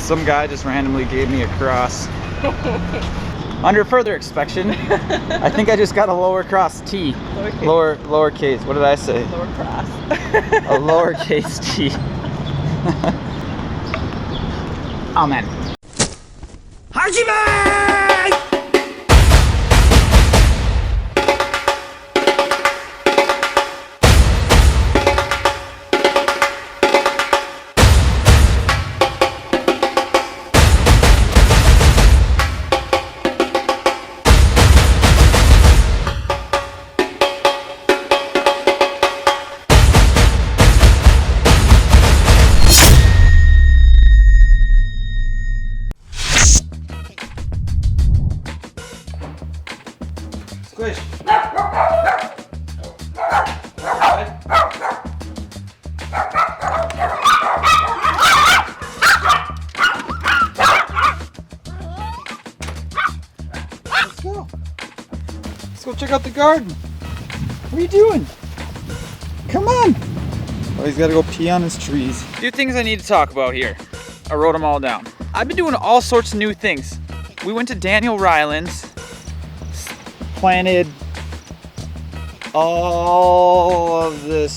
Some guy just randomly gave me a cross. Under further inspection, I think I just got a lower cross T. Lowercase. What did I say? Lower cross. A lowercase T. Amen. Hajime! Squish. Let's go. Let's go check out the garden. What are you doing? Come on. Oh, he's got to go pee on his trees. A few things I need to talk about here. I wrote them all down. I've been doing all sorts of new things. We went to Daniel Ryland's. Planted all of this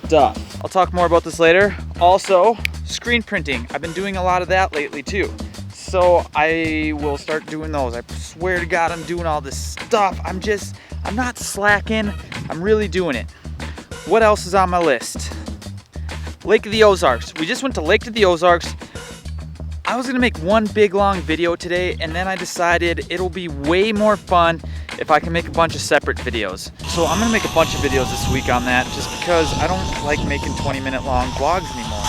stuff. I'll talk more about this later. Also, screen printing. I've been doing a lot of that lately too. So I will start doing those. I swear to God, I'm doing all this stuff. I'm not slacking. I'm really doing it. What else is on my list? Lake of the Ozarks. We just went to Lake of the Ozarks. I was gonna make one big long video today, and then I decided it'll be way more fun if I can make a bunch of separate videos. So I'm gonna make a bunch of videos this week on that, just because I don't like making 20-minute long vlogs anymore.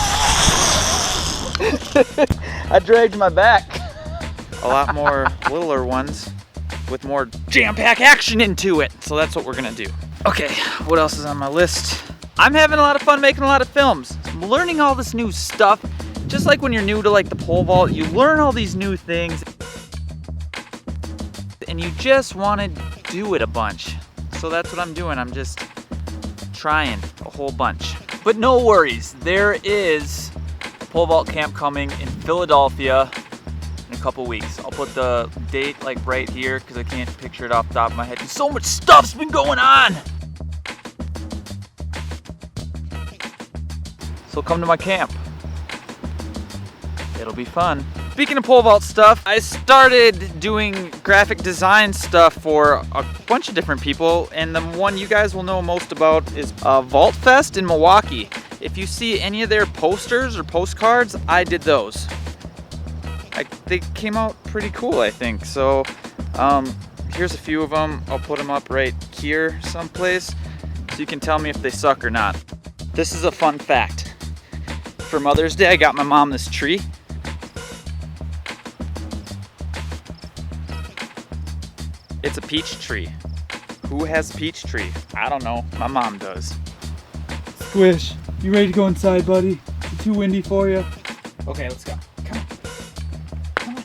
I dragged my back. A lot more littler ones with more jam-pack action into it. So that's what we're gonna do. Okay, what else is on my list? I'm having a lot of fun making a lot of films. I'm learning all this new stuff. Just like when you're new to like the pole vault, you learn all these new things and you just want to do it a bunch. So that's what I'm doing. I'm just trying a whole bunch. But no worries, there is a pole vault camp coming in Philadelphia in a couple weeks. I'll put the date like right here because I can't picture it off the top of my head. So much stuff's been going on. So come to my camp. It'll be fun. Speaking of pole vault stuff, I started doing graphic design stuff for a bunch of different people, and the one you guys will know most about is Vault Fest in Milwaukee. If you see any of their posters or postcards, I did those. They came out pretty cool, I think. So here's a few of them. I'll put them up right here someplace so you can tell me if they suck or not. This is a fun fact. For Mother's Day, I got my mom this tree. It's a peach tree. Who has a peach tree? I don't know. My mom does. Squish, you ready to go inside, buddy? Is it too windy for you? Okay, let's go. Come on. Come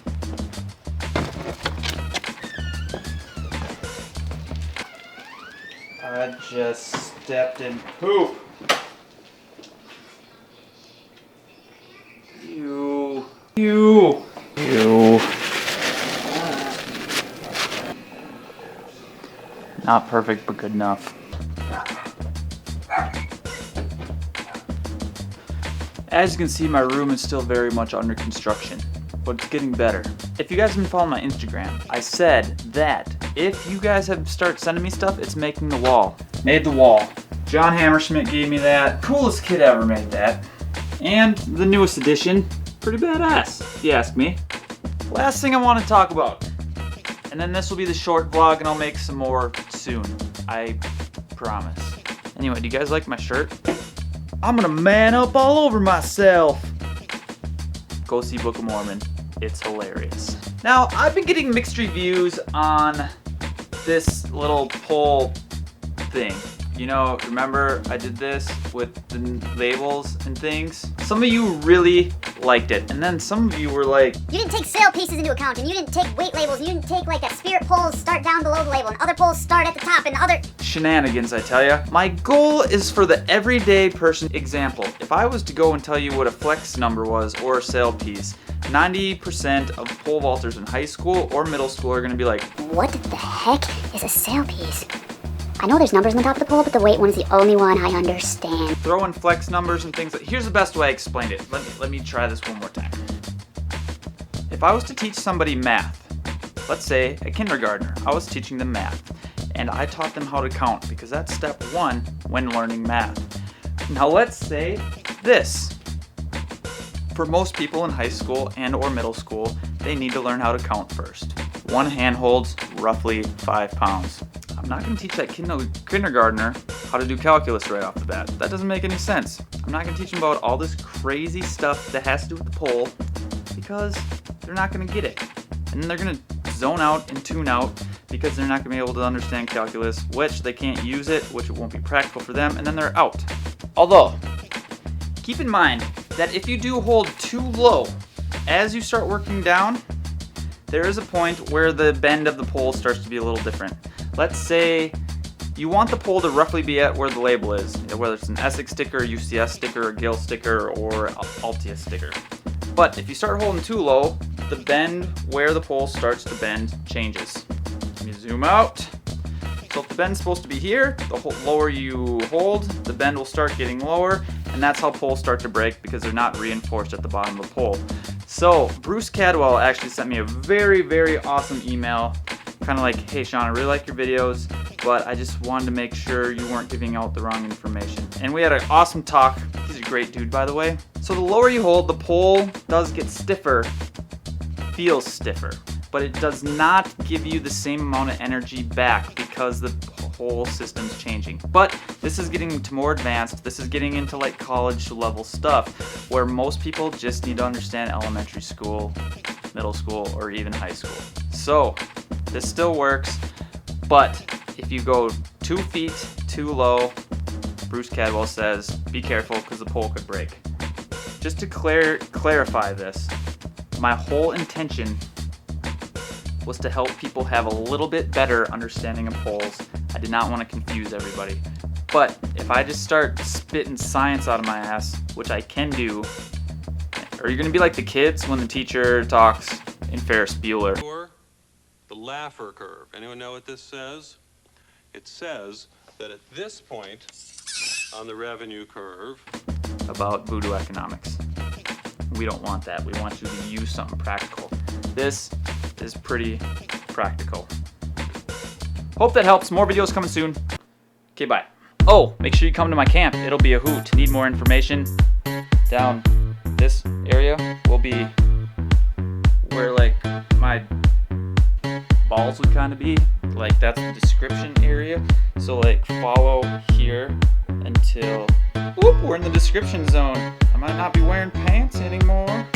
on. I just stepped in poop. Ew. Not perfect, but good enough. As you can see, my room is still very much under construction, but it's getting better. If you guys have been following my Instagram, I said that if you guys have started sending me stuff, it's making the wall. Made the wall. John Hammerschmidt gave me that. Coolest kid ever made that. And the newest edition, pretty badass, if you ask me. Last thing I want to talk about. And then this will be the short vlog, and I'll make some more soon. I promise. Anyway, do you guys like my shirt? I'm gonna man up all over myself. Go see Book of Mormon. It's hilarious. Now, I've been getting mixed reviews on this little pole thing. You know, remember I did this with the labels and things? Some of you really liked it. And then some of you were like, you didn't take sail pieces into account, and you didn't take weight labels, and you didn't take like a spirit poles start down below the label, and other poles start at the top, and other shenanigans, I tell ya. My goal is for the everyday person example. If I was to go and tell you what a flex number was or a sail piece, 90% of pole vaulters in high school or middle school are gonna be like, what the heck is a sail piece? I know there's numbers on the top of the pole, but the weight one is the only one I understand. throw in flex numbers and things like. Here's the best way I explained it. Let me try this one more time. If I was to teach somebody math, let's say a kindergartner, I was teaching them math, and I taught them how to count because that's step one when learning math. Now let's say this. For most people in high school and or middle school, they need to learn how to count first. One hand holds roughly 5 pounds. I'm not going to teach that kindergartner how to do calculus right off the bat. That doesn't make any sense. I'm not going to teach them about all this crazy stuff that has to do with the pole because they're not going to get it. And then they're going to zone out and tune out because they're not going to be able to understand calculus, which they can't use it, which it won't be practical for them, and then they're out. Although, keep in mind that if you do hold too low, as you start working down, there is a point where the bend of the pole starts to be a little different. Let's say you want the pole to roughly be at where the label is, whether it's an Essex sticker, UCS sticker, a Gill sticker, or Altia sticker. But if you start holding too low, the bend where the pole starts to bend changes. Let me zoom out. So if the bend's supposed to be here, the lower you hold, the bend will start getting lower, and that's how poles start to break because they're not reinforced at the bottom of the pole. So Bruce Cadwell actually sent me a very, very awesome email, kind of like, hey Shawn, I really like your videos, but I just wanted to make sure you weren't giving out the wrong information. And we had an awesome talk. He's a great dude, by the way. So the lower you hold, the pole does get stiffer, feels stiffer, but it does not give you the same amount of energy back because the whole system's changing. But this is getting to more advanced. This is getting into like college level stuff where most people just need to understand elementary school, middle school, or even high school. So this still works, but if you go 2 feet too low, Bruce Cadwell says, be careful because the pole could break. Just to clarify this, my whole intention was to help people have a little bit better understanding of poles. I did not want to confuse everybody. But if I just start spitting science out of my ass, which I can do, are you going to be like the kids when the teacher talks in Ferris Bueller? The Laffer curve. Anyone know what this says? It says that at this point on the revenue curve, about voodoo economics. We don't want that. We want you to use something practical. This is pretty practical. Hope that helps. More videos coming soon. Okay, bye. Oh, make sure you come to my camp. It'll be a hoot. Need more information? Down this area will be where like my balls would kind of be. Like that's the description area. So like follow here until, whoop, we're in the description zone. I might not be wearing pants anymore.